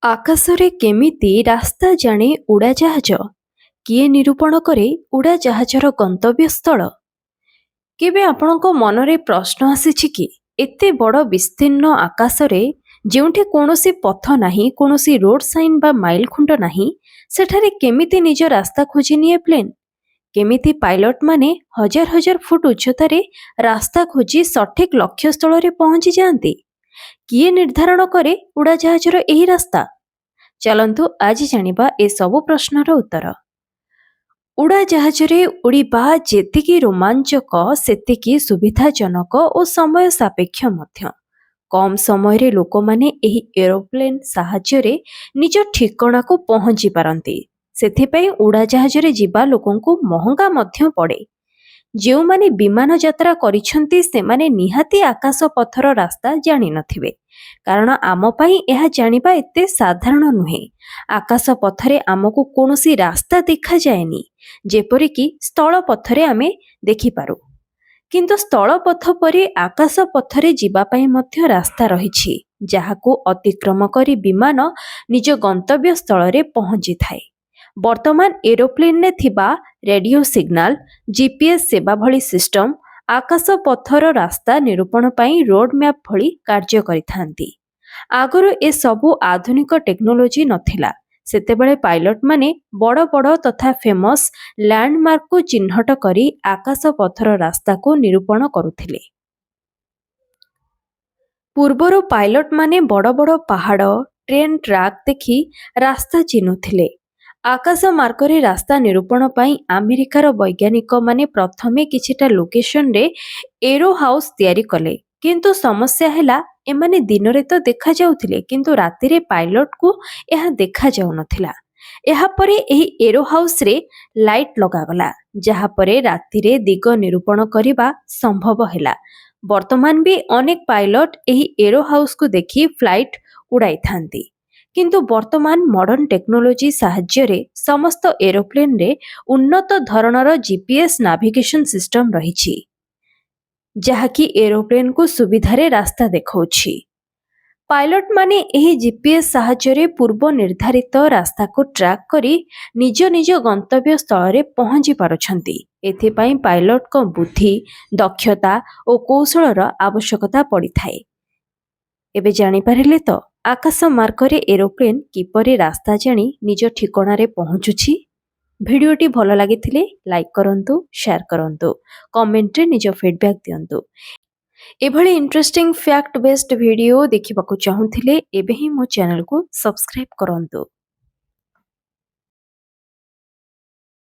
ଆକାଶରେ କେମିତି ରାସ୍ତା ଜାଣେ ଉଡ଼ାଜାହାଜ? କିଏ ନିରୂପଣ କରେ ଉଡ଼ାଜାହାଜର ଗନ୍ତବ୍ୟସ୍ଥଳ? କେବେ ଆପଣଙ୍କ ମନରେ ପ୍ରଶ୍ନ ଆସିଛି କି ଏତେ ବଡ଼ ବିସ୍ତୀର୍ଣ୍ଣ ଆକାଶରେ ଯେଉଁଠି କୌଣସି ପଥ ନାହିଁ, କୌଣସି ରୋଡ୍ ସାଇନ୍ ବା ମାଇଲ ଖୁଣ୍ଟ ନାହିଁ, ସେଠାରେ କେମିତି ନିଜ ରାସ୍ତା ଖୋଜି ନିଏ ପ୍ଲେନ୍? କେମିତି ପାଇଲଟମାନେ ହଜାର ହଜାର ଫୁଟ ଉଚ୍ଚତାରେ ରାସ୍ତା ଖୋଜି ସଠିକ୍ ଲକ୍ଷ୍ୟସ୍ଥଳରେ ପହଞ୍ଚି ଯାଆନ୍ତି? କିଏ ନିର୍ଦ୍ଧାରଣ କରେ ଉଡ଼ାଜାହାଜର ଏହି ରାସ୍ତା? ଚାଲନ୍ତୁ ଆଜି ଜାଣିବା ଏସବୁ ପ୍ରଶ୍ନର ଉତ୍ତର। ଉଡ଼ାଜାହାଜରେ ଉଡ଼ିବା ଯେତିକି ରୋମାଞ୍ଚକ ସେତିକି ସୁବିଧାଜନକ ଓ ସମୟ ସାପେକ୍ଷ ମଧ୍ୟ। କମ୍ ସମୟରେ ଲୋକମାନେ ଏହି ଏରୋପ୍ଲେନ୍ ସାହାଯ୍ୟରେ ନିଜ ଠିକଣାକୁ ପହଞ୍ଚି ପାରନ୍ତି। ସେଥିପାଇଁ ଉଡ଼ାଜାହାଜରେ ଯିବା ଲୋକଙ୍କୁ ମହଙ୍ଗା ମଧ୍ୟ ପଡ଼େ। ଯେଉଁମାନେ ବିମାନ ଯାତ୍ରା କରିଛନ୍ତି ସେମାନେ ନିହାତି ଆକାଶ ପଥର ରାସ୍ତା ଜାଣିନଥିବେ, କାରଣ ଆମ ପାଇଁ ଏହା ଜାଣିବା ଏତେ ସାଧାରଣ ନୁହେଁ। ଆକାଶ ପଥରେ ଆମକୁ କୌଣସି ରାସ୍ତା ଦେଖାଯାଏନି, ଯେପରିକି ସ୍ଥଳ ପଥରେ ଆମେ ଦେଖିପାରୁ। କିନ୍ତୁ ସ୍ଥଳ ପଥ ପରି ଆକାଶ ପଥରେ ଯିବା ପାଇଁ ମଧ୍ୟ ରାସ୍ତା ରହିଛି, ଯାହାକୁ ଅତିକ୍ରମ କରି ବିମାନ ନିଜ ଗନ୍ତବ୍ୟ ସ୍ଥଳରେ ପହଞ୍ଚିଥାଏ। ବର୍ତ୍ତମାନ ଏରୋପ୍ଲେନ୍ରେ ଥିବା ରେଡିଓ ସିଗ୍ନାଲ, ଜିପିଏସ୍ ସେବା ଭଳି ସିଷ୍ଟମ ଆକାଶ ପଥର ରାସ୍ତା ନିରୂପଣ ପାଇଁ ରୋଡ୍ ମ୍ୟାପ୍ ଭଳି କାର୍ଯ୍ୟ କରିଥାନ୍ତି। ଆଗରୁ ଏସବୁ ଆଧୁନିକ ଟେକ୍ନୋଲୋଜି ନଥିଲା। ସେତେବେଳେ ପାଇଲଟମାନେ ବଡ଼ ବଡ଼ ତଥା ଫେମସ୍ ଲ୍ୟାଣ୍ଡମାର୍କକୁ ଚିହ୍ନଟ କରି ଆକାଶ ପଥର ରାସ୍ତାକୁ ନିରୂପଣ କରୁଥିଲେ। ପୂର୍ବରୁ ପାଇଲଟମାନେ ବଡ଼ ବଡ଼ ପାହାଡ଼, ଟ୍ରେନ୍ ଟ୍ରାକ୍ ଦେଖି ରାସ୍ତା ଚିହ୍ନୁଥିଲେ। ଆକାଶ ମାର୍ଗରେ ରାସ୍ତା ନିରୂପଣ ପାଇଁ ଆମେରିକାର ବୈଜ୍ଞାନିକମାନେ ପ୍ରଥମେ କିଛିଟା ଲୋକେସନରେ ଏରୋ ହାଉସ୍ ତିଆରି କଲେ। କିନ୍ତୁ ସମସ୍ୟା ହେଲା, ଏମାନେ ଦିନରେ ତ ଦେଖାଯାଉଥିଲେ, କିନ୍ତୁ ରାତିରେ ପାଇଲଟକୁ ଏହା ଦେଖାଯାଉନଥିଲା। ଏହାପରେ ଏହି ଏରୋ ହାଉସ୍ରେ ଲାଇଟ୍ ଲଗାଗଲା, ଯାହାପରେ ରାତିରେ ଦିଗ ନିରୂପଣ କରିବା ସମ୍ଭବ ହେଲା। ବର୍ତ୍ତମାନ ବି ଅନେକ ପାଇଲଟ ଏହି ଏରୋ ହାଉସ୍କୁ ଦେଖି ଫ୍ଲାଇଟ୍ ଉଡ଼ାଇଥାନ୍ତି। କିନ୍ତୁ ବର୍ତ୍ତମାନ ମଡର୍ଣ୍ଣ ଟେକ୍ନୋଲୋଜି ସାହାଯ୍ୟରେ ସମସ୍ତ ଏରୋପ୍ଲେନ୍ରେ ଉନ୍ନତ ଧରଣର ଜିପିଏସ୍ ନାଭିଗେସନ ସିଷ୍ଟମ ରହିଛି, ଯାହାକି ଏରୋପ୍ଲେନ୍କୁ ସୁବିଧାରେ ରାସ୍ତା ଦେଖାଉଛି। ପାଇଲଟମାନେ ଏହି ଜିପିଏସ୍ ସାହାଯ୍ୟରେ ପୂର୍ବ ନିର୍ଦ୍ଧାରିତ ରାସ୍ତାକୁ ଟ୍ରାକ୍ କରି ନିଜ ନିଜ ଗନ୍ତବ୍ୟ ସ୍ଥଳରେ ପହଞ୍ଚି ପାରୁଛନ୍ତି। ଏଥିପାଇଁ ପାଇଲଟଙ୍କ ବୁଦ୍ଧି, ଦକ୍ଷତା ଓ କୌଶଳର ଆବଶ୍ୟକତା ପଡ଼ିଥାଏ। ଏବେ ଜାଣିପାରିଲେ ତ ଆକାଶ ମାର୍ଗରେ ଏରୋପ୍ଲେନ୍ କିପରି ରାସ୍ତା ଜାଣି ନିଜ ଠିକଣାରେ ପହଞ୍ଚୁଛି। ଭିଡ଼ିଓଟି ଭଲ ଲାଗିଥିଲେ ଲାଇକ୍ କରନ୍ତୁ, ସେୟାର କରନ୍ତୁ, କମେଣ୍ଟରେ ନିଜ ଫିଡବ୍ୟାକ୍ ଦିଅନ୍ତୁ। ଏଭଳି ଇଣ୍ଟରେଷ୍ଟିଂ ଫ୍ୟାକ୍ଟ ବେସ୍ଡ ଭିଡ଼ିଓ ଦେଖିବାକୁ ଚାହୁଁଥିଲେ ଏବେ ହିଁ ମୋ ଚ୍ୟାନେଲକୁ ସବସ୍କ୍ରାଇବ୍ କରନ୍ତୁ।